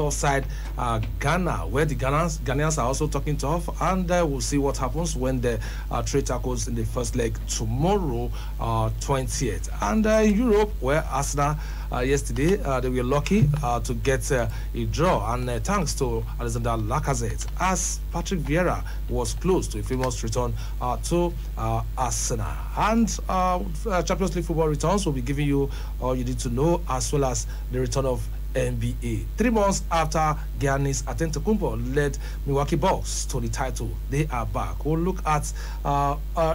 tough side, Ghana, where the Ghanaians are also talking tough, and we'll see what happens when the trade tackles in the first leg tomorrow, 20th. And in Europe, where Arsenal yesterday they were lucky to get a draw, and thanks to Alexander Lacazette, as Patrick Vieira was close to a famous return to Arsenal. And Champions League football returns will be giving you all you need to know, as well as the return of NBA. 3 months after Giannis Antetokounmpo led Milwaukee Bucks to the title, they are back. We'll look at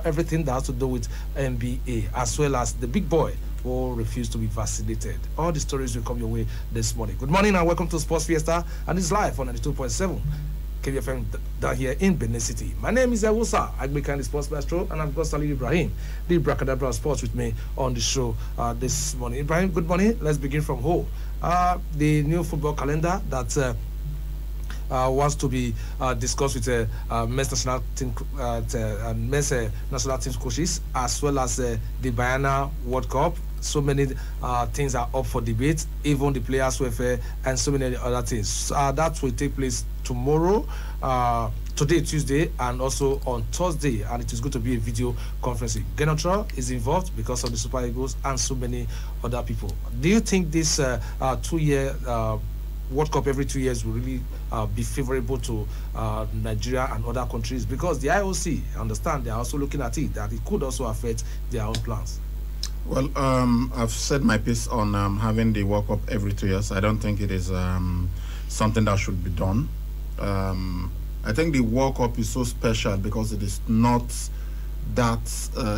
everything that has to do with NBA, as well as the big boy who refused to be vaccinated. All the stories will come your way this morning. Good morning and welcome to Sports Fiesta, and it's live on 92.7 KVFM down here in Benin City. My name is Ewusa Agbekani, Sports Maestro, and I've got Salih Ibrahim, the Bracadabra Sports, with me on the show this morning. Ibrahim, good morning. Let's begin from home. The new football calendar that wants to be discussed with men's national team, men's national team coaches, as well as the Bayana World Cup. So many things are up for debate, even the players' welfare and so many other things. That will take place tomorrow, today, Tuesday, and also on Thursday, and it is going to be a video conferencing. Genotra is involved because of the Super Eagles and so many other people. Do you think this 2-year World Cup every 2 years will really be favorable to Nigeria and other countries? Because the IOC, I understand, they are also looking at it, that it could also affect their own plans. Well, I've said my piece on having the World Cup every 2 years. I don't think it is something that should be done. I think the World Cup is so special because it is not that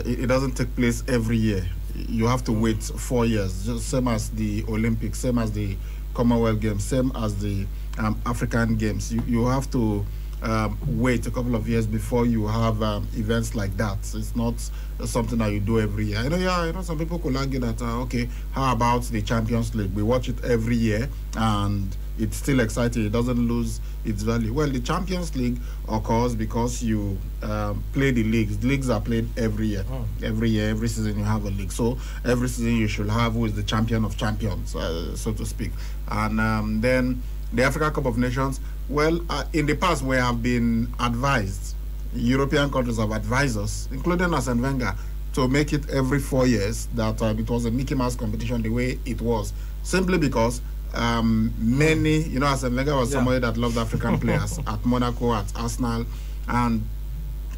it doesn't take place every year. You have to wait 4 years, just same as the Olympics, same as the Commonwealth Games, same as the African Games. You have to wait a couple of years before you have events like that. So it's not something that you do every year. I know some people could argue that okay, how about the Champions League? We watch it every year and it's still exciting. It doesn't lose its value. Well, the Champions League occurs because you play the leagues. The leagues are played every year. Every year, every season you have a league. So every season you should have who is the champion of champions, so to speak. And then the African Cup of Nations. Well, in the past we have been advised, European countries have advised us, including Arsene Wenger, to make it every 4 years, that it was a Mickey Mouse competition the way it was, simply because many, Arsene Wenger was somebody that loved African players at Monaco, at Arsenal, and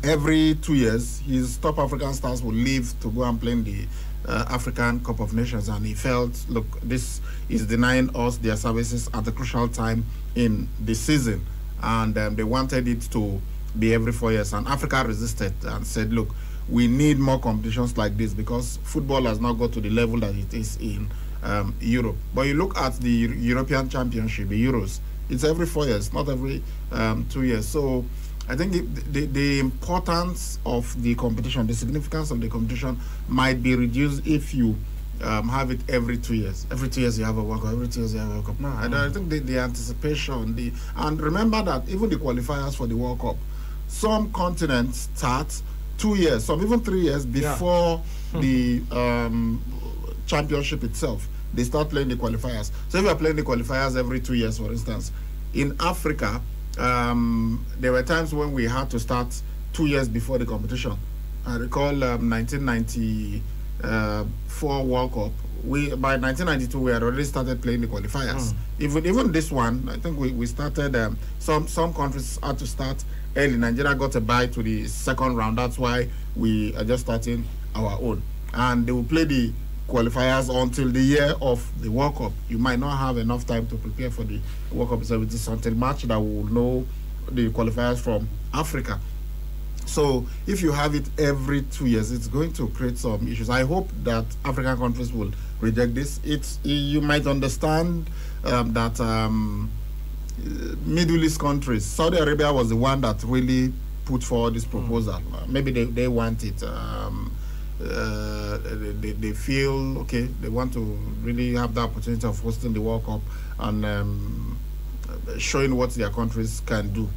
every 2 years his top African stars would leave to go and play in the African Cup of Nations, and he felt, look, this is denying us their services at a crucial time in the season, and they wanted it to be every 4 years, and Africa resisted and said, look, we need more competitions like this because football has not got to the level that it is in Europe. But you look at the European Championship, the Euros, it's every 4 years, not every 2 years. So I think the importance of the competition, the significance of the competition might be reduced if you have it every 2 years. Every 2 years you have a World Cup, every 2 years you have a World Cup. No, I think the anticipation, and remember that even the qualifiers for the World Cup, some continents start 2 years, some even 3 years before the championship itself. They start playing the qualifiers. So if you are playing the qualifiers every 2 years, for instance, in Africa, there were times when we had to start 2 years before the competition. I recall 1994 World Cup. By 1992 we had already started playing the qualifiers. Even this one, I think we started. Some countries had to start early. Nigeria got a bye to the second round. That's why we are just starting our own. And they will play the qualifiers until the year of the World Cup. You might not have enough time to prepare for the World Cup. So it is until March that we will know the qualifiers from Africa. So if you have it every 2 years, it's going to create some issues. I hope that African countries will reject this. You might understand that Middle East countries, Saudi Arabia was the one that really put forward this proposal. Maybe they want it. They feel okay. They want to really have the opportunity of hosting the World Cup and showing what their countries can do.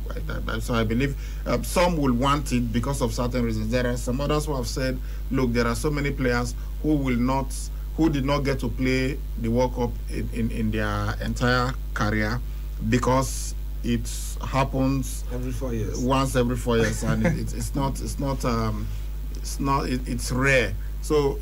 Right? So I believe some will want it because of certain reasons. There are some others who have said, look, there are so many players who did not get to play the World Cup in their entire career, because it happens every 4 years. Once every 4 years, and it's rare. So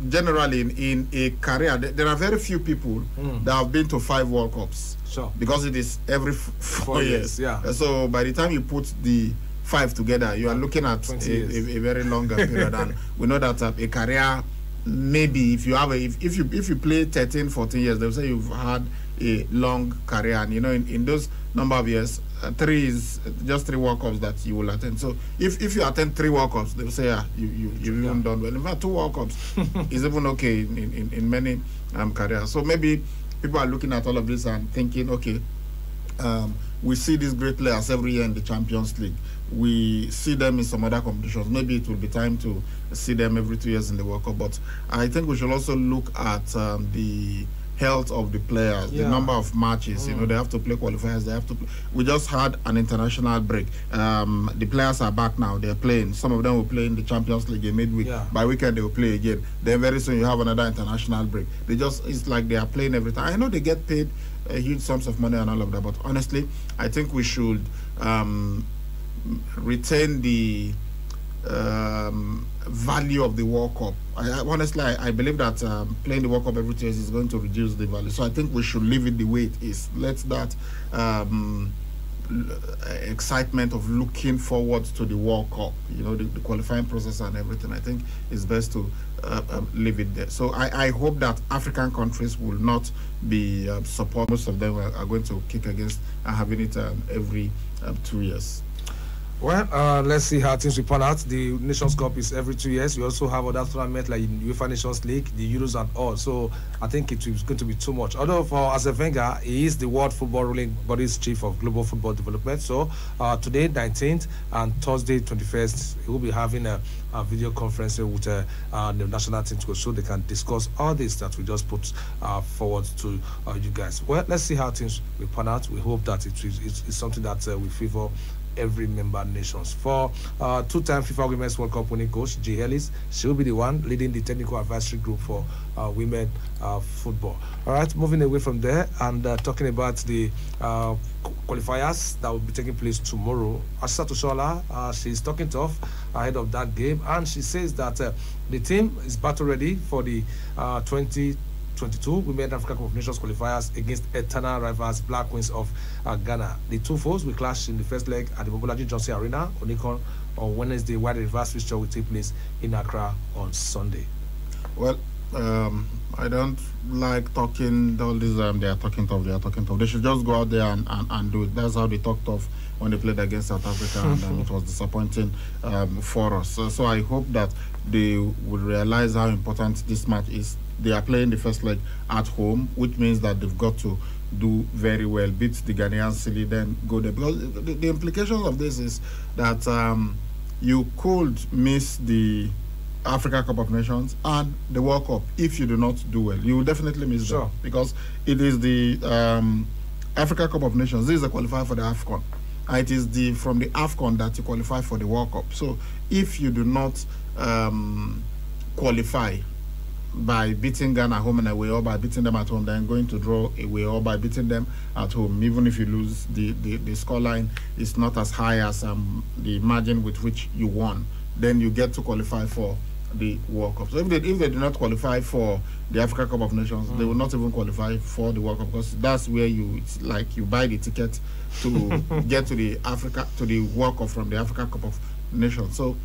generally, in a career, there are very few people that have been to 5 World Cups. Sure. Because it is every 4 years. Yeah. So by the time you put the 5 together, you are looking at a very longer period. And we know that a career, maybe if you have if you play 13, 14 years, they'll say you've had a long career. And in those number of years, 3 is just 3 World Cups that you will attend. So if you attend 3 World Cups, they'll say you've even done well. In fact, 2 World Cups is even okay in many careers. So maybe people are looking at all of this and thinking, okay, we see these great players every year in the Champions League. We see them in some other competitions. Maybe it will be time to see them every 2 years in the World Cup. But I think we should also look at the health of the players, the number of matches. They have to play qualifiers. They have to. We just had an international break. The players are back now. They're playing. Some of them will play in the Champions League in midweek. By weekend they will play again. Then very soon you have another international break. It's like they are playing every time. I know they get paid huge sums of money and all of that, but honestly, I think we should retain the value of the World Cup. Honestly, I believe that playing the World Cup every 2 years is going to reduce the value. So I think we should leave it the way it is. Let that excitement of looking forward to the World Cup, the qualifying process and everything, I think it's best to leave it there. So I hope that African countries will not be support. Most of them are going to kick against having it every 2 years. Well, let's see how things will pan out. The Nations Cup is every 2 years. We also have other tournaments like UEFA Nations League, the Euros and all. So I think it is going to be too much. Although for Arsene Wenger, he is the World Football Ruling Body's Chief of Global Football Development. So today, 19th, and Thursday, 21st, he will be having a video conference with the national team so they can discuss all this that we just put forward to you guys. Well, let's see how things will pan out. We hope that it's something that will favor every member nations. For two-time FIFA Women's World Cup winning coach Jay Ellis, she will be the one leading the technical advisory group for women football. All right, moving away from there and talking about the qualifiers that will be taking place tomorrow. Asisat Oshoala, she's talking tough ahead of that game, and she says that the team is battle ready for the 2022 Women Africa Cup of Nations qualifiers against eternal rivals Black Queens of Ghana. The two foes will clash in the first leg at the Mobolaji Johnson Arena, Onikon, on Wednesday, while the reverse fixture will take place in Accra on Sunday. Well, I don't like talking all this. They are talking tough. They should just go out there and do it. That's how they talked tough when they played against South Africa, and it was disappointing for us. So I hope that they will realize how important this match is. They are playing the first leg at home, which means that they've got to do very well, beat the Ghanaian silly, then go there. Because the implications of this is that you could miss the Africa Cup of Nations and the World Cup if you do not do well. You will definitely miss them, because it is the Africa Cup of Nations. This is a qualifier for the AFCON. It is from the AFCON that you qualify for the World Cup. So if you do not qualify by beating Ghana home and away, or by beating them at home, then going to draw away, or by beating them at home, even if you lose, the scoreline is not as high as the margin with which you won, then you get to qualify for the World Cup. So if they do not qualify for the Africa Cup of Nations, they will not even qualify for the World Cup, because that's where it's like you buy the ticket to get to the World Cup from the Africa Cup of Nations. So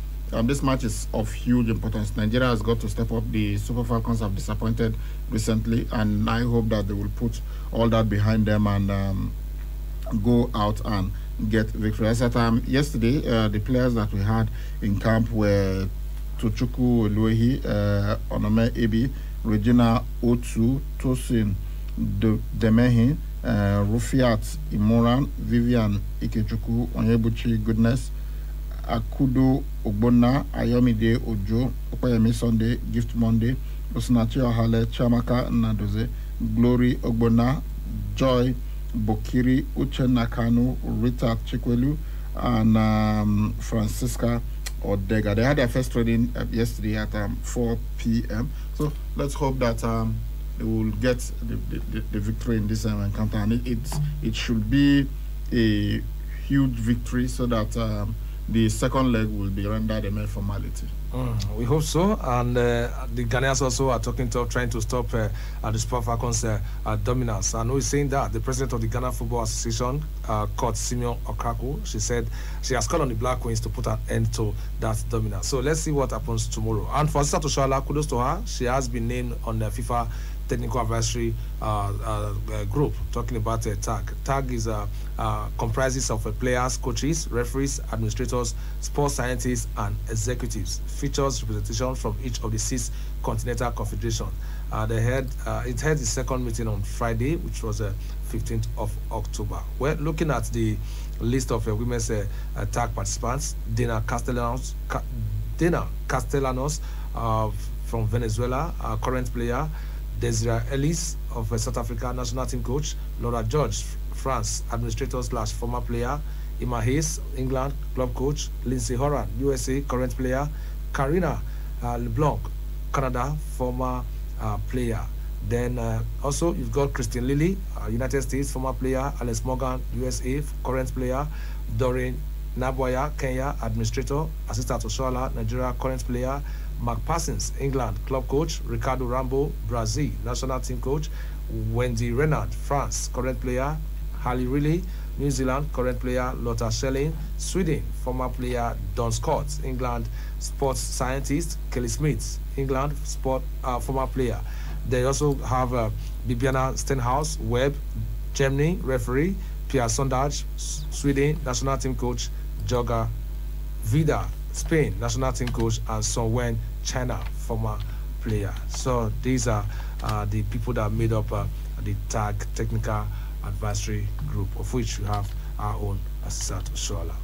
this match is of huge importance. Nigeria has got to step up. The Super Falcons have disappointed recently, and I hope that they will put all that behind them and go out and get victory. As at yesterday, the players that we had in camp were Tochukwu Oluehi, Onome Ebi, Regina Otu, Tosin Demehi, Rufiat Imoran, Vivian Ikechukwu, Onyebuchi Goodness, Akudo Ogbonna, Ayomide Ojo, Opayemi Sunday, Gift Monday, Osinachi Ohale, Chamaka Nadoze, Glory Ogbonna, Joy Bokiri, Uchenna Kanu, Rita Chikwelu, and Francisca Odega. They had their first training yesterday at 4 p.m. So let's hope that they will get the victory in this encounter, and it should be a huge victory so that the second leg will be rendered a mere formality. We hope so, and the Ghanaians also are talking tough, trying to stop the Super Falcons' dominance. I know he's saying that the president of the Ghana Football Association, called Simeon Okaku, she said she has called on the Black Queens to put an end to that dominance. So let's see what happens tomorrow. And for Sister Toshoala, kudos to her. She has been named on the FIFA Technical Advisory group, talking about TAG. TAG is comprises of players, coaches, referees, administrators, sports scientists, and executives. Features representation from each of the 6 continental confederations. It had the second meeting on Friday, which was 15th of October. We're looking at the list of women's TAG participants. Dana Castellanos from Venezuela, current player. Desiree Ellis of South Africa, national team coach. Laura George, France, administrator / former player. Emma Hayes, England, club coach. Lindsay Horan, USA, current player. Karina LeBlanc, Canada, former player. Then also you've got Christine Lilly, United States, former player. Alex Morgan, USA, current player. Doreen Naboya, Kenya, administrator. Assistant Oshoala, Nigeria, current player. Mark Parsons, England, club coach. Ricardo Rambo, Brazil, national team coach. Wendy Renard, France, current player. Harley Riley, New Zealand, current player. Lotta Schelling, Sweden, former player. Don Scott, England, sports scientist. Kelly Smith, England, former player. They also have Bibiana Stenhouse, Webb, Germany, referee. Pierre Sondage, Sweden, national team coach. Joga Vida, Spain, national team coach, and Son Wen, China, former player. So these are the people that made up the TAG Technical Advisory Group, of which we have our own Assistant Oshoala.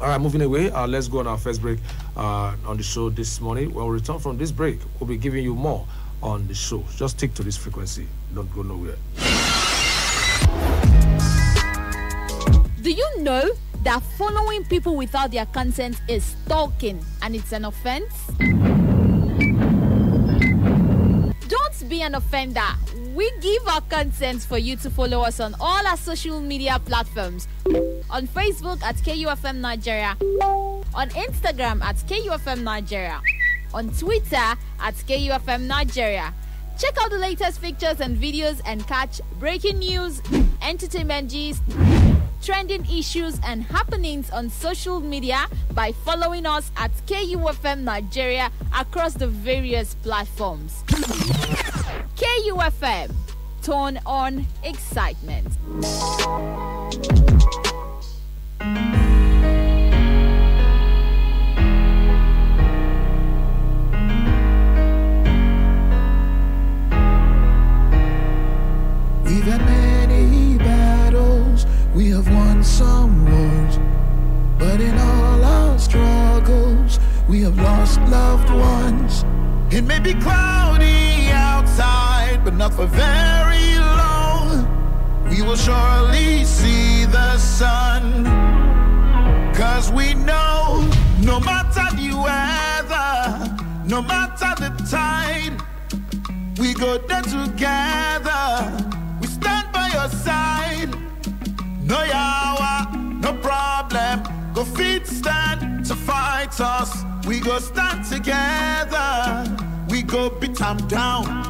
All right, moving away, let's go on our first break on the show this morning. When we return from this break, we'll be giving you more on the show. Just stick to this frequency. Don't go nowhere. Do you know that following people without their consent is stalking and it's an offense? Don't be an offender. We give our consent for you to follow us on all our social media platforms. On Facebook at KUFM Nigeria, on Instagram at KUFM Nigeria, on Twitter at KUFM Nigeria. Check out the latest pictures and videos and catch breaking news, entertainment gist, trending issues and happenings on social media by following us at KUFM Nigeria across the various platforms. KUFM, turn on excitement. We've had many battles, we have won some wars, but in all our struggles, we have lost loved ones. It may be cloudy outside, but not for very long. We will surely see the sun, 'cause we know no matter the weather, no matter the tide, we go there together. We stand by your side. No yawa, no problem. Go fit stand to fight us. We go stand together. We go beat them down.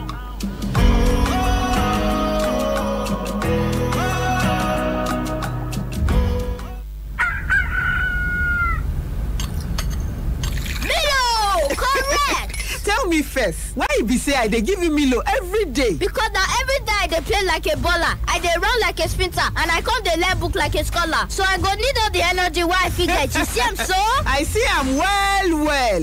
Tell me first, why you be say I dey give you Milo every day? Because now every day I dey play like a baller, I dey run like a sprinter, and I come dey learn book like a scholar. So I go need all the energy why I fit get. You see am so? I see am well.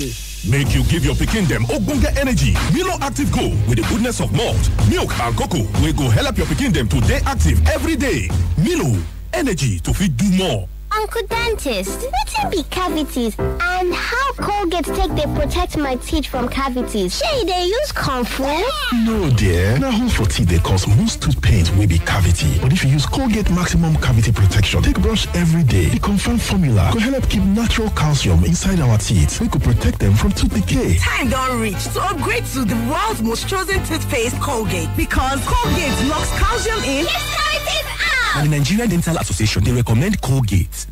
Make you give your pikin them ogbonge energy. Milo Active Go with the goodness of malt, milk and cocoa. We go help your pikin them to stay active every day. Milo, energy to fit do more. Uncle Dentist, what be cavities and how Colgate take they protect my teeth from cavities? Say they use comfort? No, dear. Now, hole for teeth they cause most tooth pain will be cavity. But if you use Colgate Maximum Cavity Protection, take brush every day. The confirmed formula could help keep natural calcium inside our teeth. We could protect them from tooth decay. Time don't reach to upgrade to the world's most chosen toothpaste, Colgate. Because Colgate locks calcium in. Yes, cavities out! And the Nigerian Dental Association, they recommend Colgate.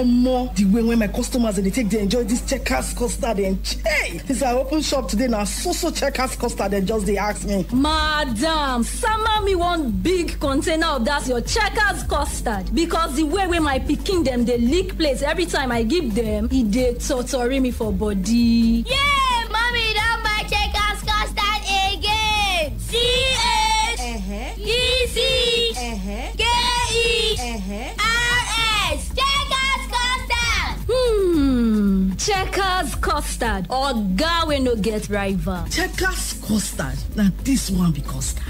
More the way when my customers and they take they enjoy this Checkers custard and hey, since I open shop today now so Checkers custard and just they ask me, Madam, summer me one big container of that your Checkers custard because the way when my picking them they lick plates every time I give them, it they torture me for body. Yeah, mommy don't buy Checkers custard again. CHECKERS Checkers custard. Checkers custard or we no get rival. Checkers custard. Now this one be custard.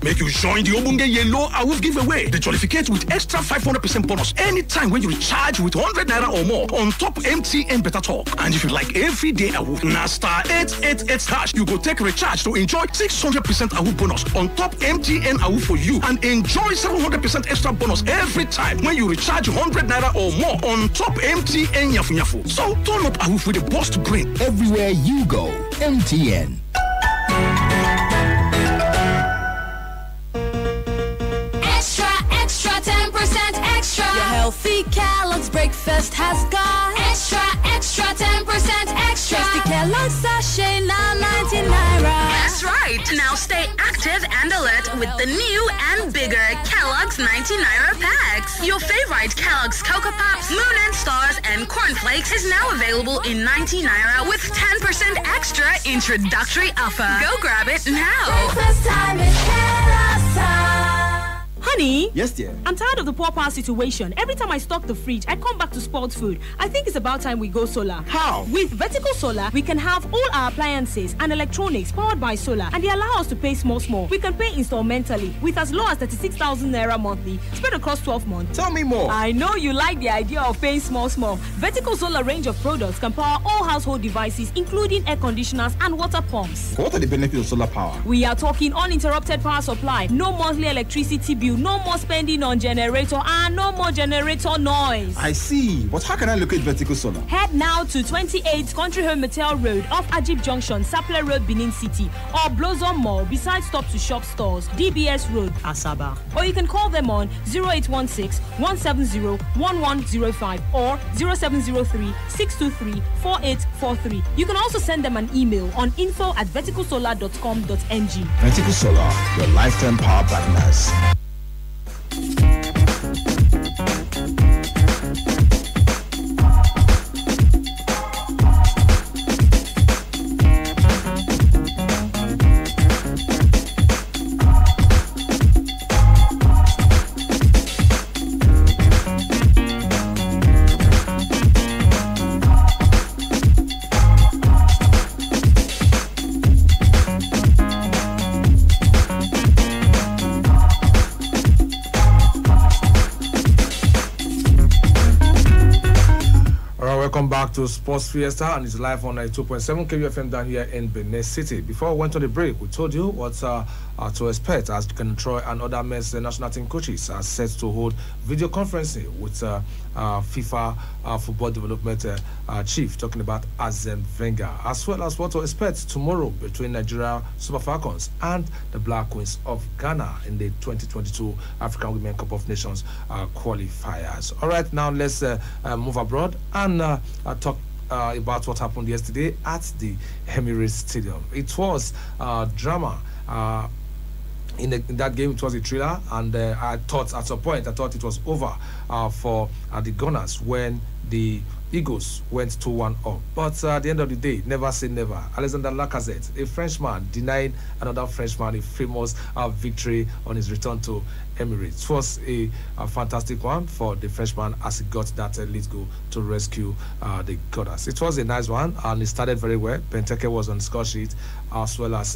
Make you join the Obunge Yellow Awoof giveaway. They jollificate with extra 500% bonus anytime when you recharge with 100 naira or more on top MTN Better Talk. And if you like everyday Awoof, na star 888 hash, you go take recharge to enjoy 600% Awoof bonus on top MTN Awoof for you and enjoy 700% extra bonus every time when you recharge 100 naira or more on top MTN Yafu Yafu. So turn up Awoof with a boost brain. Everywhere you go, MTN. Extra 10% extra. Your healthy Kellogg's breakfast has got extra 10% extra. Just the Kellogg's sachet now 99 naira. That's right. Now stay active and alert with the new and bigger Kellogg's 90 naira packs. Your favorite Kellogg's Cocoa Pops, Moon and Stars, and Corn Flakes is now available in 90 naira with 10% extra introductory offer. Go grab it now. Breakfast time is Kellogg's time. Honey? Yes, dear. I'm tired of the poor power situation. Every time I stock the fridge, I come back to spoiled food. I think it's about time we go solar. How? With Vertical Solar, we can have all our appliances and electronics powered by solar, and they allow us to pay small. We can pay installmentally with as low as 36,000 naira monthly, spread across 12 months. Tell me more. I know you like the idea of paying small. Vertical Solar range of products can power all household devices, including air conditioners and water pumps. What are the benefits of solar power? We are talking uninterrupted power supply, no monthly electricity bill, no more spending on generator, and no more generator noise. I see. But how can I locate Vertical Solar? Head now to 28 Country Home Metal Road off Ajib Junction, Sapler Road, Benin City, or Blossom Mall beside Stop to Shop stores, DBS Road, Asaba. Or you can call them on 0816-170-1105 or 0703-623-4843. You can also send them an email on info@verticalsolar.com.ng. Vertical Solar, your lifetime power partners. Welcome back to Sports Fiesta, and it's live on 92.7 KUFM down here in Benin City. Before we went to the break, we told you what to expect as Ken Troy and other men's national team coaches are set to hold video conferencing with FIFA football development chief, talking about Arsene Wenger, as well as what to expect tomorrow between Nigeria Super Falcons and the Black Queens of Ghana in the 2022 African Women Cup of Nations qualifiers. All right, now let's move abroad and talk about what happened yesterday at the Emirates Stadium. It was drama. In that game, it was a thriller, and I thought at some point it was over for the Gunners when the Eagles went 2-1 up. But at the end of the day, never say never. Alexander Lacazette, a Frenchman, denied another Frenchman a famous victory on his return to Emirates. It was a fantastic one for the Frenchman as he got that lead goal to rescue the Gunners. It was a nice one, and it started very well. Benteke was on the score sheet, as well as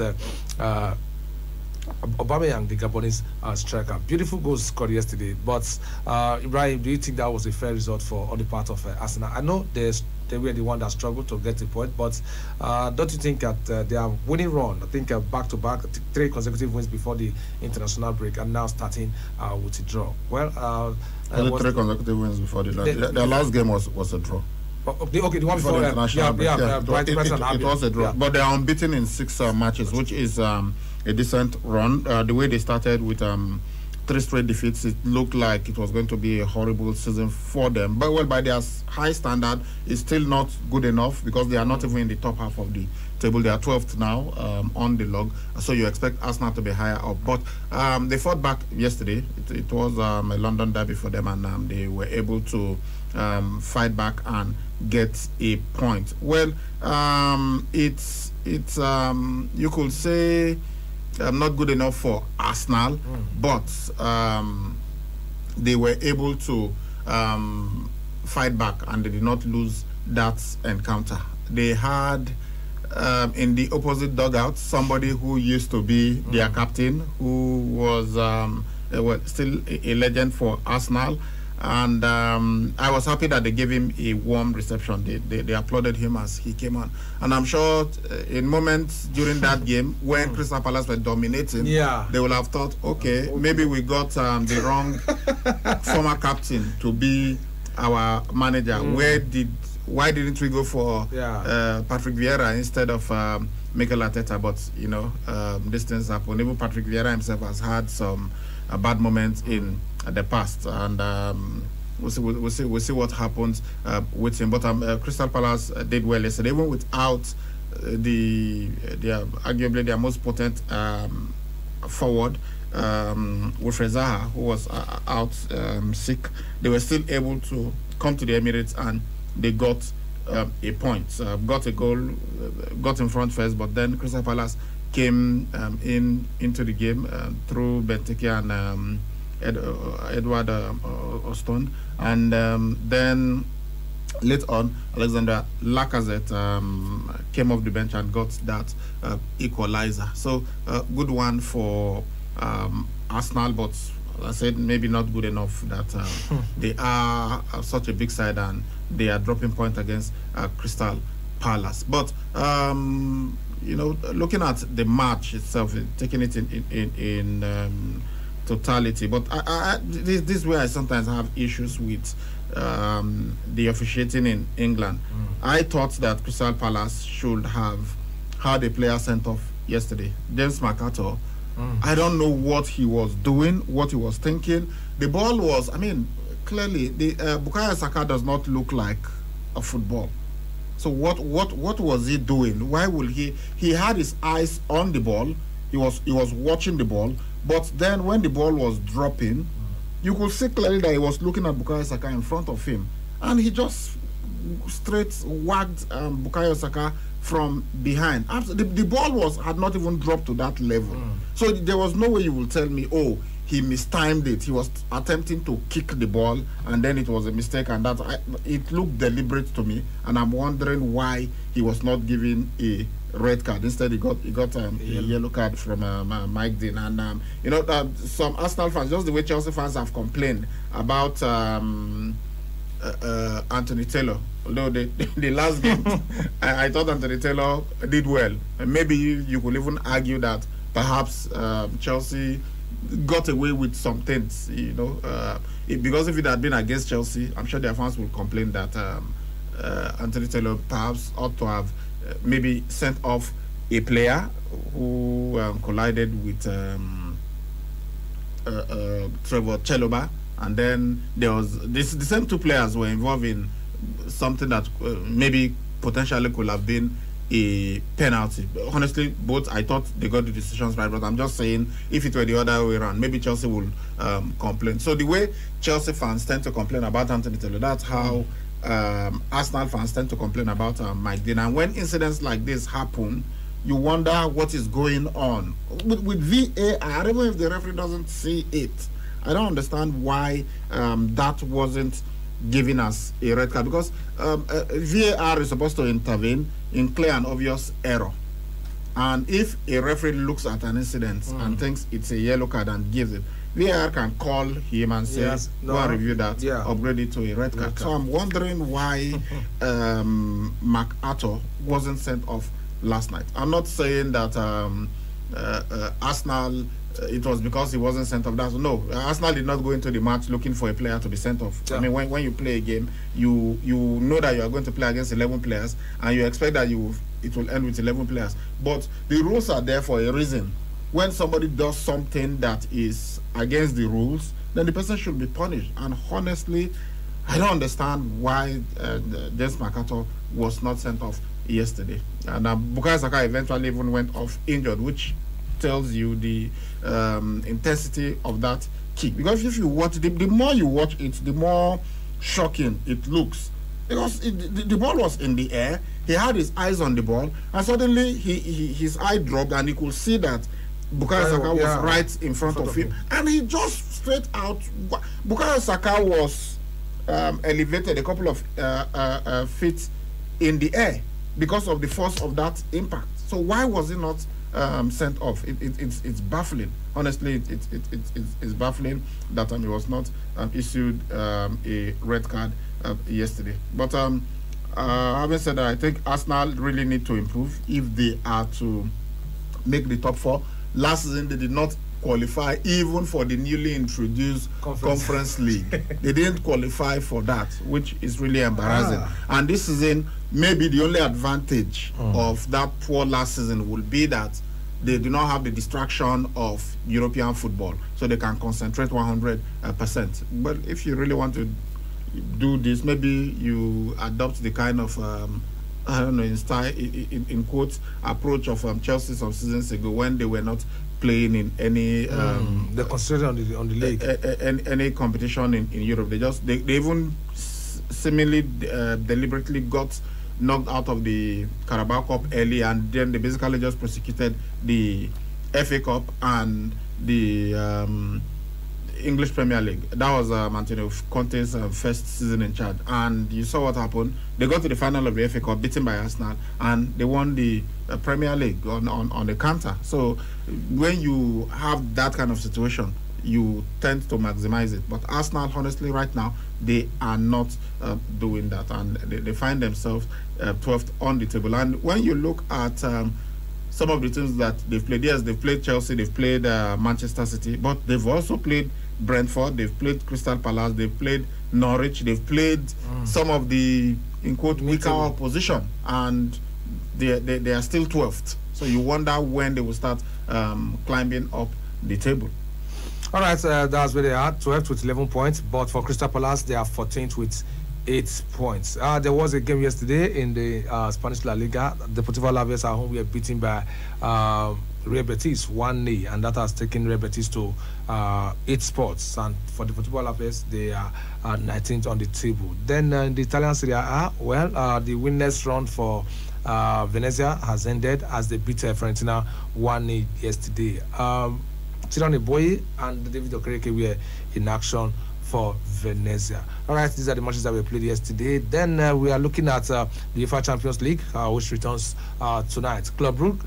Aubameyang, the Gabonese striker. Beautiful goals scored yesterday. But Ibrahim, do you think that was a fair result on the part of Arsenal? I know they were the one that struggled to get the point, but don't you think that they are winning run? I think back-to-back, 3 consecutive wins before the international break, and now starting with a draw. Well, 3 consecutive wins before the last. Their last game was a draw. The one before the international break. It was a draw, yeah. But they are unbeaten in 6 matches, which is a decent run. The way they started with 3 straight defeats, it looked like it was going to be a horrible season for them. But by their high standard, it's still not good enough because they are not even in the top half of the table. They are 12th now on the log, so you expect Arsenal to be higher up. But they fought back yesterday. It was a London derby for them, and they were able to fight back and get a point. Well, it's you could say not good enough for Arsenal, but they were able to fight back, and they did not lose that encounter. They had in the opposite dugout somebody who used to be their captain, who was still a legend for Arsenal. And I was happy that they gave him a warm reception. They applauded him as he came on. And I'm sure in moments during that game when Crystal Palace were dominating, they will have thought, okay, maybe we got the wrong former captain to be our manager. Why didn't we go for Patrick Vieira instead of Mikel Arteta? But, these things happen. Even Patrick Vieira himself has had some bad moments in the past, and we'll see what happens with him. But Crystal Palace did well yesterday, even without arguably their most potent forward, Wilfried Zaha, who was out sick. They were still able to come to the Emirates, and they got a point, got a goal, got in front first, but then Crystal Palace came into the game through Benteke and Edward Oston, and then later on Alexander Lacazette came off the bench and got that equalizer. So good one for Arsenal, but as I said, maybe not good enough that they are such a big side and they are dropping point against Crystal Palace. But looking at the match itself, taking it in totality, but this is where I sometimes have issues with the officiating in England. I thought that Crystal Palace should have had a player sent off yesterday. James McArthur, I don't know what he was doing, what he was thinking. The ball was, clearly, the Bukayo Saka does not look like a football. So what was he doing? Why will he had his eyes on the ball, he was watching the ball, but then when the ball was dropping, you could see clearly that he was looking at Bukayo Saka in front of him, and he just straight whacked Bukayo Saka from behind. The ball had not even dropped to that level. So there was no way you will tell me, oh, he mistimed it. He was attempting to kick the ball, and then it was a mistake, and it looked deliberate to me, and I'm wondering why he was not given a red card. Instead, he got a yellow card from Mike Dean. And some Arsenal fans, just the way Chelsea fans have complained about Anthony Taylor. Although the last game, I thought Anthony Taylor did well. And maybe you could even argue that perhaps Chelsea got away with some things, because if it had been against Chelsea, I'm sure their fans will complain that Anthony Taylor perhaps ought to have maybe sent off a player who collided with Trevor Chalobah, and then there was the same 2 players were involved in something that maybe potentially could have been a penalty. Honestly, both, I thought they got the decisions right, but I'm just saying, if it were the other way around, maybe Chelsea would complain. So the way Chelsea fans tend to complain about Anthony Taylor, that's how Arsenal fans tend to complain about Mike Dean. And when incidents like this happen, you wonder what is going on with VAR. Even if the referee doesn't see it, I don't understand why that wasn't giving us a red card, because VAR is supposed to intervene in clear and obvious error. And if a referee looks at an incident and thinks it's a yellow card and gives it, VAR can call him and say, go and review that, upgrade it to a red card. So I'm wondering why MacArthur wasn't sent off last night. I'm not saying that Arsenal, it was because he wasn't sent off. No, Arsenal did not go into the match looking for a player to be sent off. I mean, when you play a game, you know that you are going to play against 11 players, and you expect that it will end with 11 players. But the rules are there for a reason. When somebody does something that is against the rules, then the person should be punished. And honestly, I don't understand why James MacArthur was not sent off yesterday. And Bukayo Saka eventually even went off injured, which tells you the intensity of that kick. Because if you watch, the more you watch it, the more shocking it looks. Because the ball was in the air, he had his eyes on the ball, and suddenly his eye dropped, and he could see that Bukayo Saka was right in front of him, and he just straight out. Bukayo Saka was elevated a couple of feet in the air because of the force of that impact. So why was he not sent off? It's baffling. Honestly, it's baffling that he was not issued a red card yesterday. But having said that, I think Arsenal really need to improve if they are to make the top 4. Last season, they did not qualify even for the newly introduced Conference League. They didn't qualify for that, which is really embarrassing. And this season, maybe the only advantage of that poor last season will be that they do not have the distraction of European football, so they can concentrate 100%. But if you really want to do this, maybe you adopt the kind of I don't know, in style, in quotes, approach of Chelsea some seasons ago when they were not playing in any they concentrated on the league, any competition in Europe. They even seemingly deliberately got knocked out of the Carabao Cup early, and then they basically just prosecuted the FA Cup and the English Premier League. That was Antonio Conte's first season in charge, and you saw what happened. They got to the final of the FA Cup, beaten by Arsenal, and they won the Premier League on the counter. So when you have that kind of situation, you tend to maximize it. But Arsenal, honestly, right now, they are not doing that, and they find themselves 12th on the table. And when you look at some of the teams that they've played, yes, they've played Chelsea, they've played Manchester City, but they've also played Brentford, they've played Crystal Palace, they've played Norwich, they've played some of the, in quote, weaker opposition, and they are still 12th. So you wonder when they will start climbing up the table. All right, that's where they are, 12th with 11 points, but for Crystal Palace, they are 14th with 8 points. There was a game yesterday in the Spanish La Liga. Deportivo Alaves at home were beaten by Real Betis 1-0, and that has taken Real Betis to 8 spots. And for Deportivo Alaves, they are 19th on the table. Then in the Italian Serie A, the winless run for Venezia has ended as they beat Fiorentina 1-0 yesterday. Tirone Boy and David Okereke were in action for Venezia. All right, these are the matches that we played yesterday. Then we are looking at the UEFA Champions League, which returns tonight. Club Brugge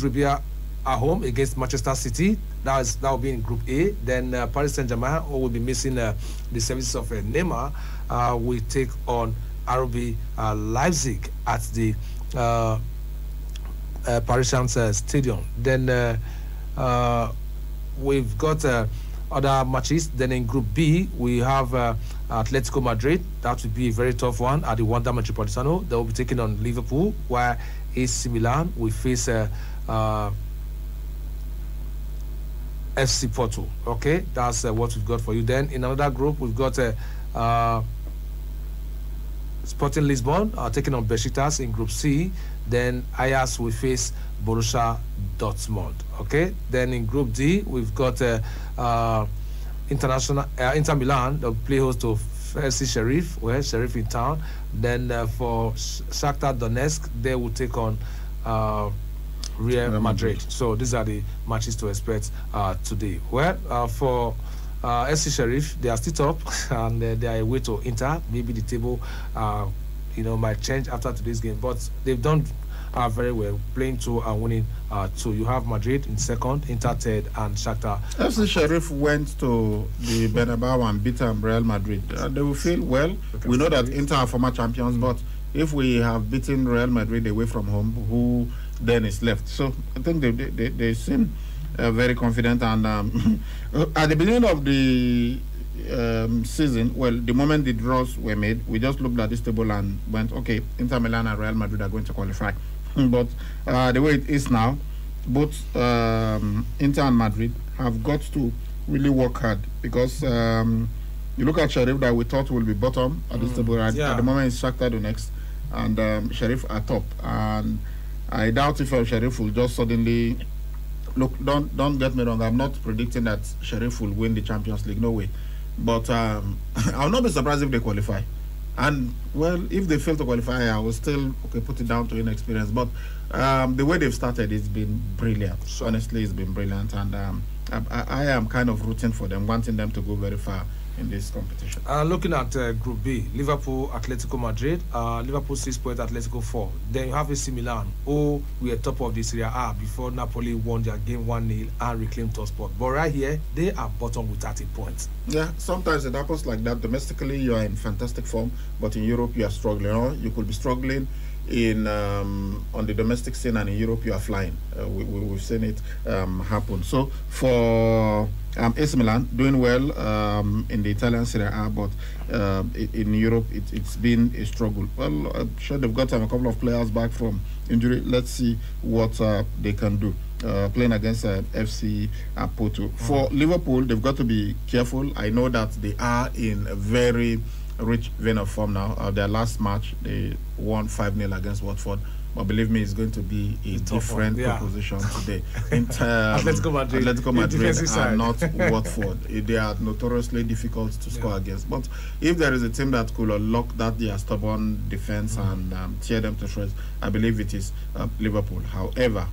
will be at home against Manchester City. That will be in Group A. Then Paris Saint-Germain, who will be missing the services of Neymar, will take on RB Leipzig at the Parisian Stadium. Then we've got other matches. Then in Group B, we have Atletico Madrid. That will be a very tough one at the Wanda Metropolitano. They will be taking on Liverpool, while AC Milan will face FC Porto. Okay, that's what we've got for you. Then in another group, we've got Sporting Lisbon taking on Besiktas in Group C. Then Ajax will face Borussia Dortmund. Okay. Then in Group D, we've got Inter Milan. They'll play host to FC Sheriff. Sheriff in town. Then for Shakhtar Donetsk, they will take on Real Madrid. So these are the matches to expect today. For FC Sheriff, they are still top, and they are away to Inter. Maybe the table, might change after today's game. But they've done very well, playing 2 and winning 2. You have Madrid in second, Inter third, and Shakhtar. FC Sheriff went to the Bernabeu and beat Real Madrid. They will feel well. We know that Inter are former champions, but if we have beaten Real Madrid away from home, who then is left? So I think they seem very confident. And at the beginning of the season, well, the moment the draws were made, we just looked at this table and went, okay, Inter Milan and Real Madrid are going to qualify. But the way it is now, both Inter and Madrid have got to really work hard, because you look at Sheriff that we thought will be bottom at this table. At the moment, it's Shakhtar the next, and Sheriff are top. And I doubt if Sheriff will just suddenly look. Don't get me wrong. I'm not predicting that Sheriff will win the Champions League. No way. But I'll not be surprised if they qualify. And well, if they fail to qualify, I will still put it down to inexperience. But the way they've started, it's been brilliant. Honestly, it's been brilliant, and I am kind of rooting for them, wanting them to go very far in this competition. Looking at Group B, Liverpool, Atletico Madrid, Liverpool 6 points, Atletico 4. Then you have AC Milan, who were top of the Serie A before Napoli won their game 1-0 and reclaimed top spot. But right here, they are bottom with 30 points. Yeah, sometimes it happens like that. Domestically, you are in fantastic form, but in Europe, you are struggling. Or you could be struggling in on the domestic scene, and in Europe, you are flying. We've seen it happen. So for AC Milan, doing well in the Italian Serie A, but in Europe, it's been a struggle. Well, I'm sure they've got a couple of players back from injury. Let's see what they can do. Playing against FC Porto. For Liverpool, they've got to be careful. I know that they are in a very rich vein of form now. Their last match, they won 5-0 against Watford. But believe me, it's going to be a different proposition today. Atletico Madrid are not Watford. They are notoriously difficult to score against. But if there is a team that could unlock that their stubborn defense and tear them to shreds, I believe it is Liverpool. However,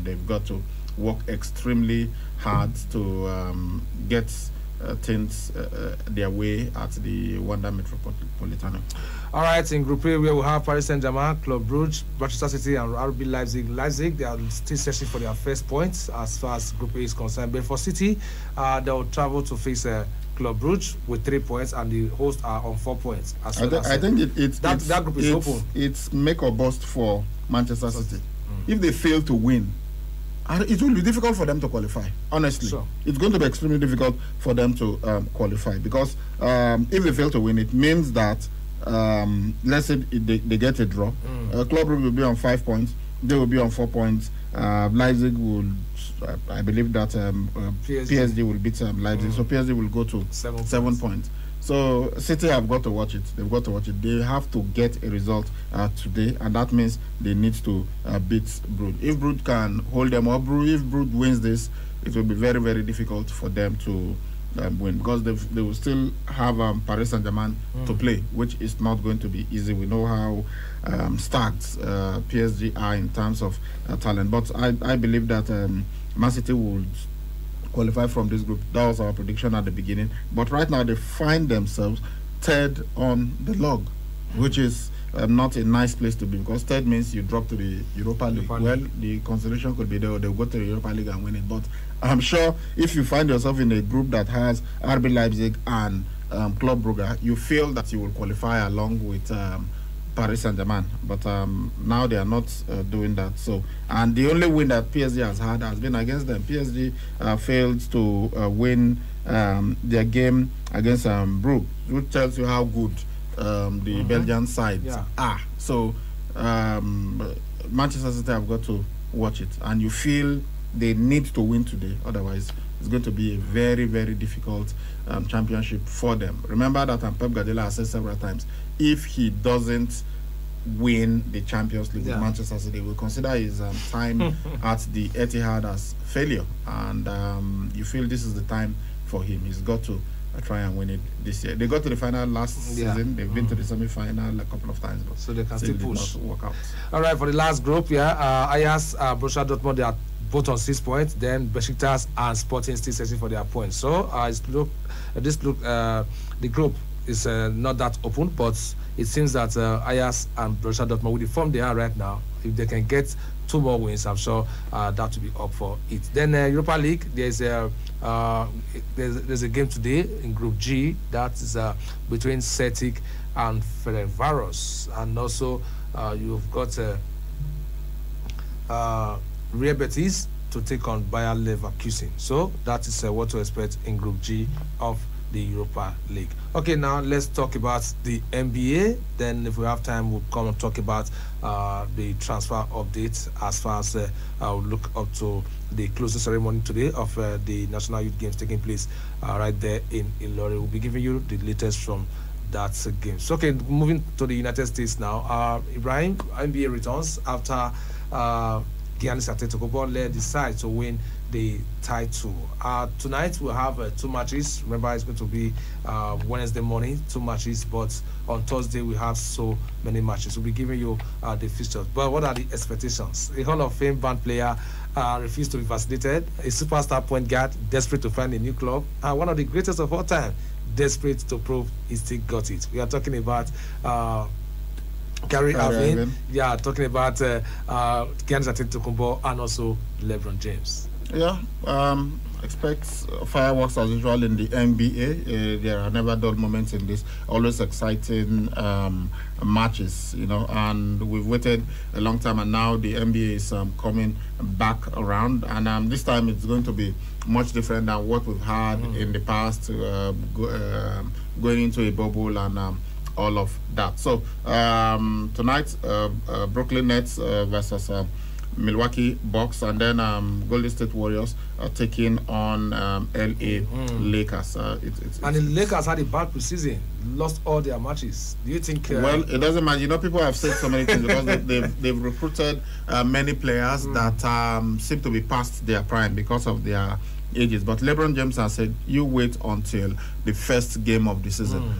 they've got to work extremely hard to get things their way at the Wanda Metropolitano. All right, in Group A, where we have Paris Saint-Germain, Club Brugge, Manchester City, and RB Leipzig. Leipzig, they are still searching for their first points as far as Group A is concerned. But for City, they will travel to face Club Brugge with 3 points, and the hosts are on 4 points. I think that group is open. It's make or bust for Manchester City. If they fail to win, it will be difficult for them to qualify. Honestly, it's going to be extremely difficult for them to qualify, because if they fail to win, it means that let's say they get a draw. Club Brugge will be on 5 points. They will be on 4 points. Leipzig will, I believe that PSG will beat Leipzig, so PSG will go to 7 points. So City have got to watch it. They've got to watch it. They have to get a result today, and that means they need to beat Brugge. If Brugge can hold them up, if Brugge wins this, it will be very, very difficult for them to win, because they will still have Paris Saint-Germain to play, which is not going to be easy. We know how stacked PSG are in terms of talent, but I believe that Man City will qualify from this group. That was our prediction at the beginning, but right now they find themselves third on the log, which is not a nice place to be, because third means you drop to the Europa League. Well, the consolation could be there, or they'll go to the Europa League and win it. But I'm sure if you find yourself in a group that has RB Leipzig and Club Brugge, you feel that you will qualify along with Paris Saint-Germain. But now they are not doing that. So, and the only win that PSG has had has been against them. PSG failed to win their game against Brugge, which tells you how good the Belgian side are. So Manchester City have got to watch it, and you feel they need to win today, otherwise it's going to be a very, very difficult championship for them. Remember that Pep Guardiola has said several times, if he doesn't win the Champions League with Manchester City, will consider his time at the Etihad as failure, and you feel this is the time for him. He's got to try and win it this year. They got to the final last season. They've been to the semi-final a couple of times, but so they can still push. Not work out. All right, for the last group, Ajax, Borussia Dortmund, they are both on 6 points. Then Besiktas and Sporting still searching for their points. So the group is not that open, but it seems that Ajax and Borussia Dortmund, with the form they are right now, if they can get 2 more wins, I'm sure that will be up for it. Then Europa League, there's a game today in Group G that is between Celtic and Ferencvaros, and also you've got Real Betis to take on Bayer Leverkusen. So that is what to expect in Group G of the Europa League. Okay, now let's talk about the NBA. Then if we have time, we'll come and talk about the transfer updates as far as I'll look up to the closing ceremony today of the National Youth Games taking place right there in Ilori. We'll be giving you the latest from that game. So, okay, moving to the United States now. Ibrahim, NBA returns after Giannis Antetokounmpo led the side to win the title. Tonight we'll have 2 matches. Remember, it's going to be Wednesday morning, 2 matches, but on Thursday we have so many matches. We'll be giving you the fixtures. But what are the expectations? A Hall of Fame band player refused to be vaccinated. A superstar point guard desperate to find a new club. One of the greatest of all time, desperate to prove he still got it. We are talking about Kyrie Irving. Yeah, talking about Giannis Antetokounmpo and also LeBron James. Yeah, expect fireworks as usual in the NBA. There are never dull moments in this. Always exciting matches, you know. And we've waited a long time, and now the NBA is coming back around. And this time it's going to be much different than what we've had in the past, going into a bubble and all of that. So tonight, Brooklyn Nets versus Milwaukee Bucks, and then Golden State Warriors taking on LA Lakers. And the Lakers had a bad preseason, lost all their matches. Do you think? Well, it doesn't matter. You know, people have said so many things because they've recruited many players that seem to be past their prime because of their ages. But LeBron James has said, you wait until the first game of the season.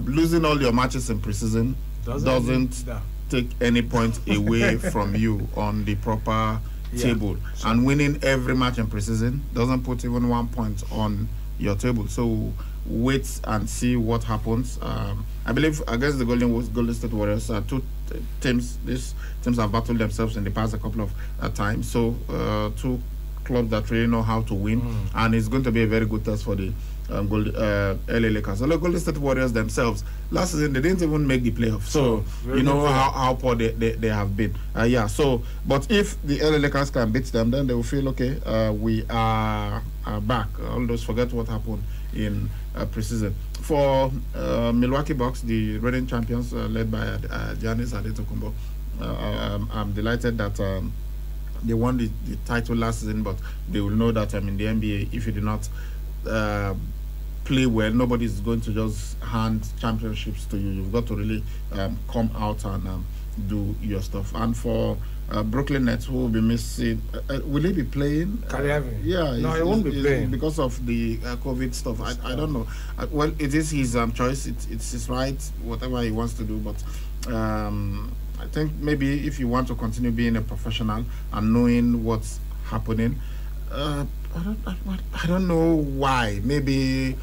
Losing all your matches in preseason doesn't take any point away from you on the proper table. Sure. And winning every match in preseason doesn't put even 1 point on your table. So wait and see what happens. I believe against the Golden State Warriors, these teams have battled themselves in the past a couple of times. So 2 clubs that really know how to win, and it's going to be a very good test for the LA Lakers. So the Golden State Warriors themselves, last season they didn't even make the playoffs. So you know how poor they have been. So but if the LA Lakers can beat them, then they will feel okay. We are back. All those forget what happened in preseason. For Milwaukee Bucks, the reigning champions, led by Giannis Antetokounmpo, I'm delighted that they won the title last season, but they will know that in the NBA, if you do not play well, nobody is going to just hand championships to you. You've got to really come out and do your stuff. And for Brooklyn Nets, who will be missing, will he be playing? Yeah, no, he won't be playing because of the COVID stuff. I don't know. Well, it is his choice. It's his right, whatever he wants to do. But I think maybe if you want to continue being a professional and knowing what's happening, I don't know why. Maybe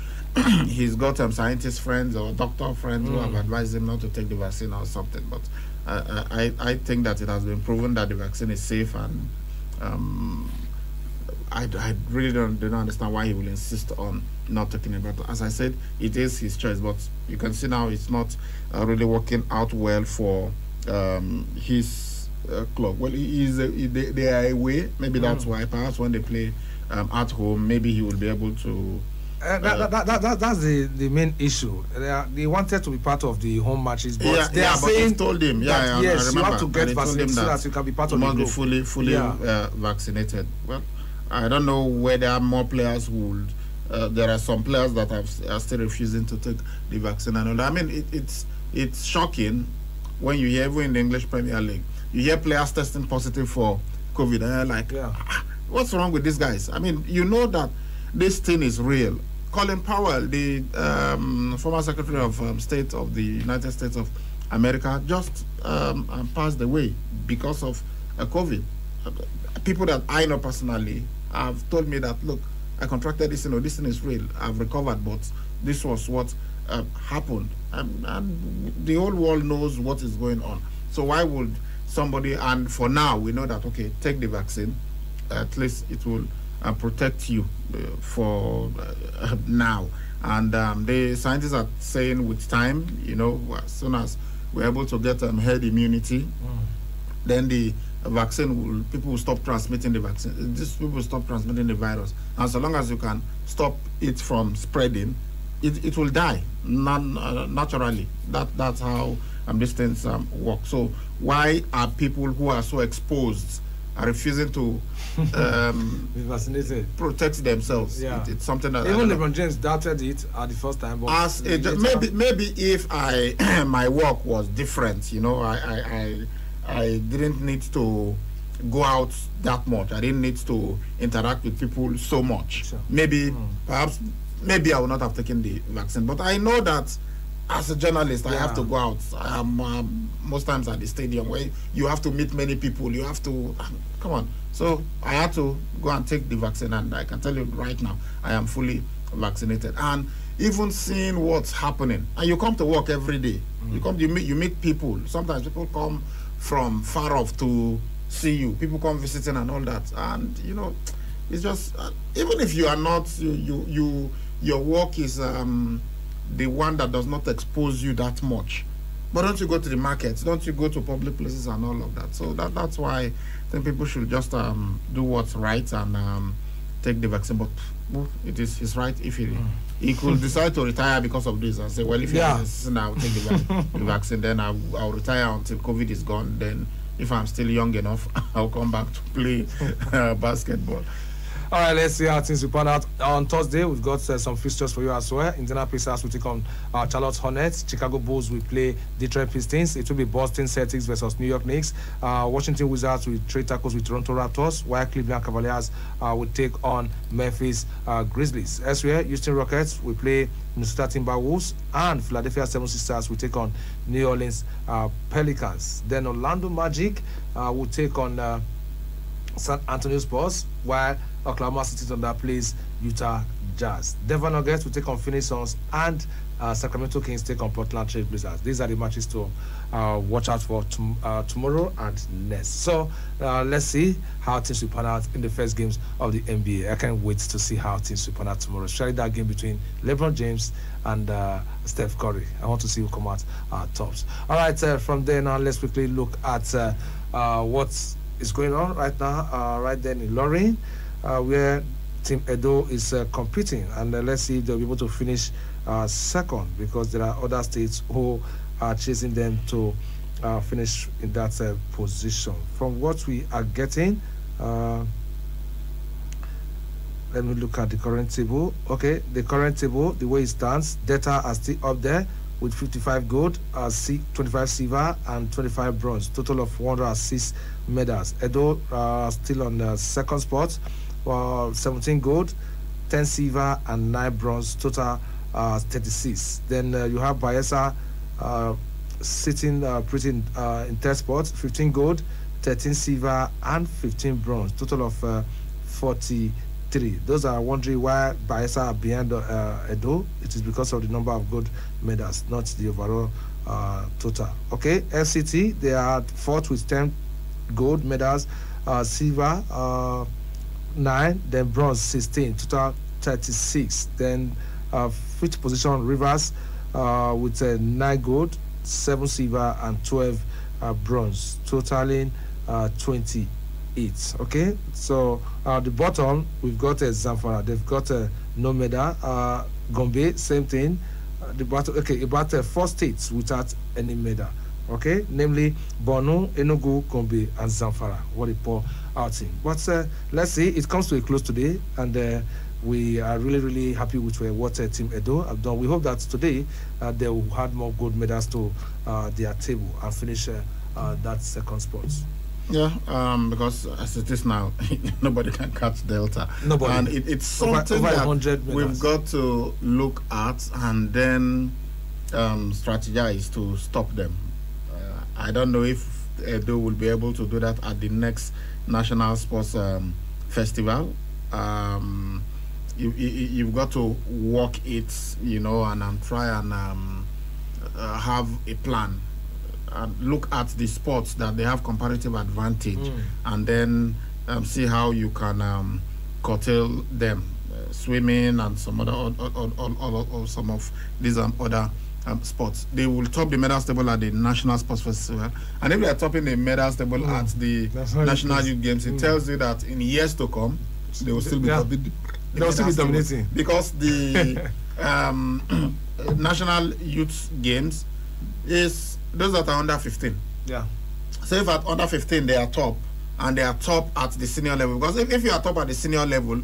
he's got scientist friends or doctor friends who have advised him not to take the vaccine or something. But I think that it has been proven that the vaccine is safe, and I really don't understand why he will insist on not taking it. But as I said, it is his choice. But you can see now it's not really working out well for his club. Well, they are away. Maybe that's why. Perhaps when they play at home, maybe he will be able to. That's the main issue. They wanted to be part of the home matches, but they are saying told him, yes, you have to get vaccinated so that you can be part of the group. Must be fully vaccinated. Well, I don't know whether more players would. There are some players that are still refusing to take the vaccine and all that. I mean, it's shocking when you hear, even in the English Premier League, you hear players testing positive for COVID, and you're like, what's wrong with these guys? I mean, you know that this thing is real. Colin Powell, the former Secretary of State of the United States of America, just passed away because of COVID. People that I know personally have told me that, look, I contracted this, this thing is real. I've recovered, but this was what happened. And the whole world knows what is going on. So why would somebody, and for now we know that, okay, take the vaccine, at least it will protect you for now. And the scientists are saying with time, as soon as we're able to get herd immunity, then the vaccine people will stop transmitting the vaccine. These people will stop transmitting the virus. And so long as you can stop it from spreading, it will die naturally. That's how these things work. So why are people who are so exposed are refusing to be vaccinated, protect themselves? Yeah. It's something that even LeBron James doubted it at the first time. But as maybe if my work was different, I didn't need to go out that much. I didn't need to interact with people so much. Sure. Maybe maybe I would not have taken the vaccine. But I know that as a journalist, I have to go out. I am most times at the stadium where you have to meet many people. You have to come on. So I had to go and take the vaccine, and I can tell you right now, I am fully vaccinated. And even seeing what's happening, and you come to work every day. You meet people. Sometimes people come from far off to see you. People come visiting and all that, and it's just even if you are not your work is the one that does not expose you that much. But don't you go to the markets? Don't you go to public places and all of that? So that's why I think people should just do what's right and take the vaccine. But it is his right. If he could decide to retire because of this and say, well, if I'll take the vaccine, then I'll retire until COVID is gone. Then if I'm still young enough, I'll come back to play basketball. All right, let's see how things will pan out. On Thursday, we've got some fixtures for you as well. Indiana Pacers will take on Charlotte Hornets. Chicago Bulls will play Detroit Pistons. It will be Boston Celtics versus New York Knicks. Washington Wizards will trade tackles with Toronto Raptors, while Cleveland Cavaliers will take on Memphis Grizzlies. Elsewhere, Houston Rockets will play Minnesota Timberwolves, and Philadelphia 76ers will take on New Orleans Pelicans. Then Orlando Magic will take on San Antonio Spurs, while Oklahoma City Thunder plays Utah Jazz. Denver Nuggets will take on Phoenix Suns, and Sacramento Kings take on Portland Trail Blazers. These are the matches to watch out for tomorrow and next. So let's see how things will pan out in the first games of the NBA. I can't wait to see how things will pan out tomorrow, especially that game between LeBron James and Steph Curry. I want to see who come out tops. All right, from there now, let's quickly look at what is going on right now, right then in Lorraine, where Team Edo is competing, and let's see if they'll be able to finish second, because there are other states who are chasing them to finish in that position. From what we are getting, let me look at the current table. Okay, the current table, the way it stands, Delta are still up there with 55 gold, 25 silver, and 25 bronze. Total of 106 medals. Edo still on the second spot, 17 gold, 10 silver, and 9 bronze. Total 36. Then you have Bayelsa sitting pretty in third spot, 15 gold, 13 silver, and 15 bronze. Total of 43. Those are wondering why Bayelsa are behind Edo. It is because of the number of gold medals, not the overall total. Okay, FCT, they are fourth with 10 gold medals, silver 9, then bronze 16, total 36. Then fifth position, Rivers with 9 gold, 7 silver, and 12 bronze, totaling 28. Okay, so the bottom we've got Zamfara. They've got no medal. Gombe, same thing. The bottom, okay, about 4 states without any medal. Okay, namely Borno, Enugu, Gombe, and Zamfara. What a poor outing. But let's see, it comes to a close today, and we are really happy with what Team Edo have done. We hope that today they will add more gold medals to their table and finish that second spot. Yeah, because as it is now, nobody can catch Delta. Nobody. And it's something over that we've got to look at and then strategize to stop them. I don't know if Edo will be able to do that at the next National Sports Festival. You've got to work it, and try and have a plan look at the sports that they have comparative advantage, and then see how you can curtail them. Swimming and some other or some of these other sports. They will top the medal table at the National Sports Festival, and if they are topping the medal table at the National Youth Games, it tells you that in years to come they will still be dominating, because the National Youth Games is those that are under 15. Yeah. So if at under 15 they are top, and they are top at the senior level, because if you are top at the senior level,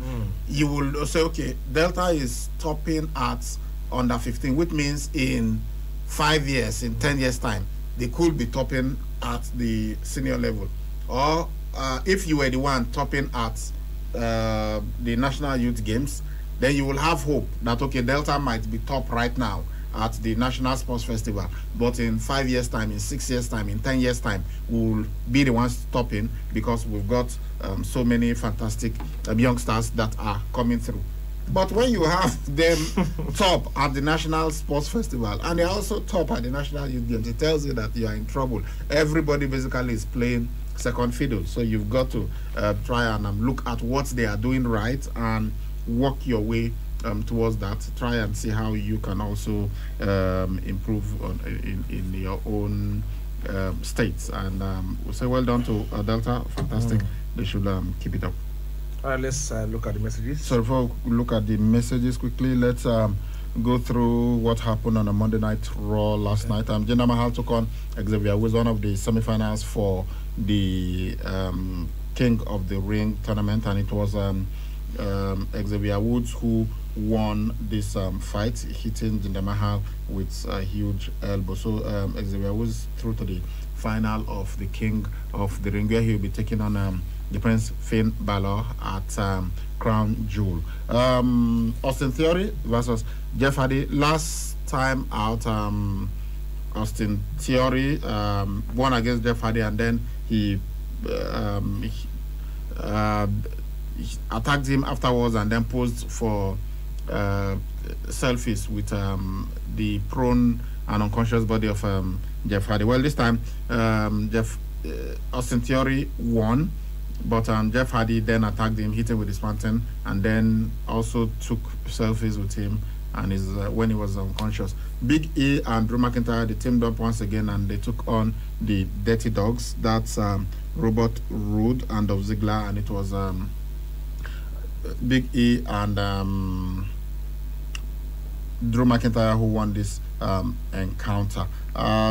you will say, okay, Delta is topping at under 15, which means in 5 years, in 10 years time, they could be topping at the senior level. Or if you were the one topping at the National Youth Games, then you will have hope that, okay, Delta might be top right now at the National Sports Festival, but in 5 years time, in 6 years time, in 10 years time, we'll be the ones topping, because we've got so many fantastic youngsters that are coming through. But when you have them top at the National Sports Festival, and they're also top at the National Youth Games, it tells you that you are in trouble. Everybody basically is playing second fiddle, so you've got to try and look at what they are doing right and work your way towards that. Try and see how you can also improve in your own states. And we'll say well done to Delta. Fantastic. They should keep it up. All right, let's look at the messages. So before we look at the messages quickly, let's go through what happened on a Monday Night Raw last night. Jinder Mahal took on Xavier Woods, one of the semi-finals for the King of the Ring tournament, and it was Xavier Woods who won this fight, hitting Jinder Mahal with a huge elbow. So Xavier Woods through to the final of the King of the Ring, where he will be taking on the Prince Finn Balor at Crown Jewel. Austin Theory versus Jeff Hardy. Last time out, Austin Theory won against Jeff Hardy, and then he attacked him afterwards, and then posed for selfies with the prone and unconscious body of Jeff Hardy. Well, this time Austin Theory won, but Jeff Hardy then attacked him, hit him with his mountain, and then also took selfies with him and when he was unconscious. Big E and Drew McIntyre, they teamed up once again, and they took on the Dirty Dogs. That's Robert Roode and Dolph Ziggler, and it was Big E and Drew McIntyre who won this encounter.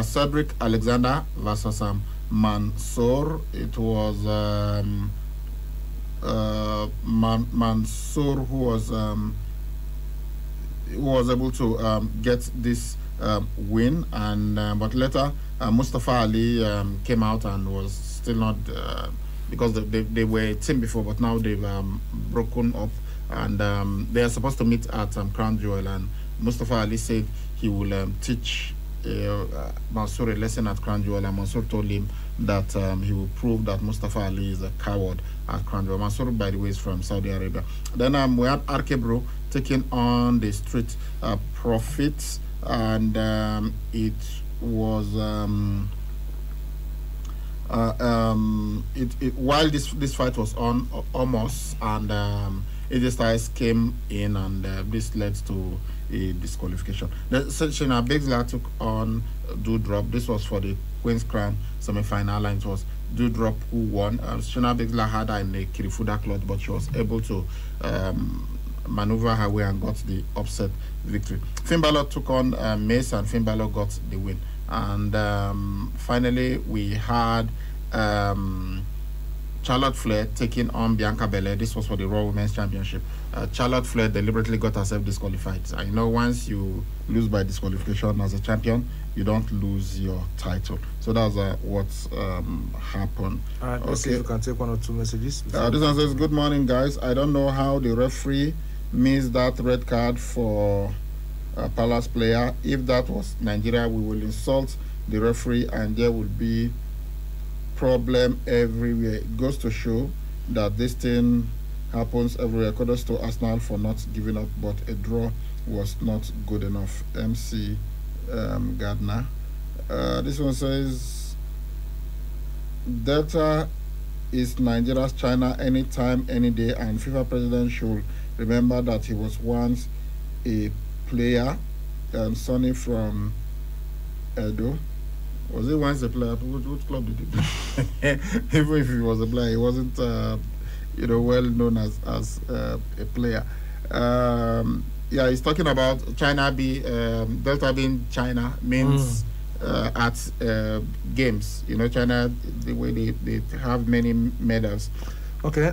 Cedric Alexander versus Mansoor. It was Mansoor who was able to get this win, and but later Mustafa Ali came out and was still not, because they were a team before, but now they've broken up, and they are supposed to meet at Crown Jewel, and Mustafa Ali said he will teach Mansoor a lesson at Crown Jewel, and Mansoor told him that he will prove that Mustafa Ali is a coward at Crown Jewel. Mansoor, by the way, is from Saudi Arabia. Then we had RK Bro taking on the Street Profits, and it was while this fight was on almost, and AJ Styles came in, and this led to a disqualification. Then Shayna Baszler took on Doudrop. This was for the Queen's Crown semi-final, and it was Doudrop who won. Shayna Baszler had her in the Kirifuda cloth, but she was able to maneuver her way and got the upset victory. Finn Balor took on Mace, and Finn Balor got the win. And finally, we had Charlotte Flair taking on Bianca Belair. This was for the Raw Women's Championship. Charlotte Flair deliberately got herself disqualified. I know once you lose by disqualification as a champion, you don't lose your title. So that's what happened. All right, let's see if we can take one or two messages. This one says, good morning, guys. I don't know how the referee missed that red card for Palace player. If that was Nigeria, we will insult the referee and there will be problem everywhere. It goes to show that this thing happens everywhere. Kudos to Arsenal for not giving up, but a draw was not good enough. MC Gardner. This one says Delta is Nigeria's China anytime, any day, and FIFA president should remember that he was once a player. Sonny from Edo. Was he once a player? Which club did he play? Even if he was a player, he wasn't well known as a player. Yeah, he's talking about China Delta being China means at games. You know, China, the way they have many medals. Okay,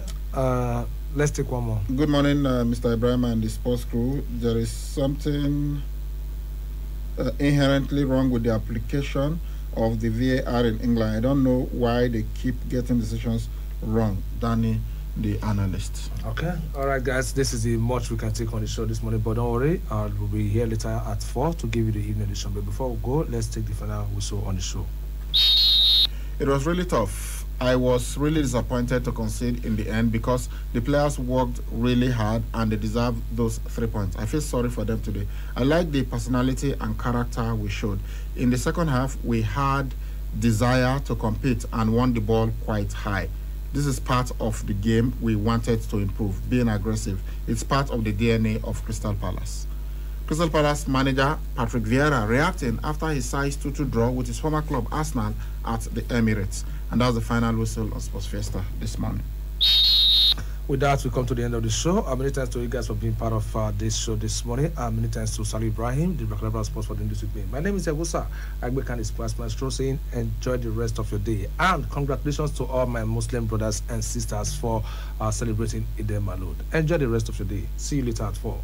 let's take one more. Good morning, Mr. Ibrahim and the sports crew. There is something inherently wrong with the application of the VAR in England. I don't know why they keep getting decisions wrong. Danny, the analyst. Okay, all right, guys. This is the much we can take on the show this morning, but don't worry, we'll be here later at 4 to give you the evening edition. But before we go, let's take the final whistle on the show. It was really tough. I was really disappointed to concede in the end because the players worked really hard and they deserve those 3 points. I feel sorry for them today. I like the personality and character we showed. In the second half, we had desire to compete and won the ball quite high. This is part of the game we wanted to improve, being aggressive. It's part of the DNA of Crystal Palace. Crystal Palace manager Patrick Vieira reacting after his size 2-2 draw with his former club Arsenal at the Emirates. And that's the final whistle on Sports Fiesta this morning. With that, we come to the end of the show. Many thanks to you guys for being part of this show this morning. Many thanks to Salih Ibrahim, the Black Sports, for doing this with me. My name is Yagusa. Agbekan is Past Maestro saying enjoy the rest of your day. And congratulations to all my Muslim brothers and sisters for celebrating Eid al-Maulud. Enjoy the rest of your day. See you later at 4.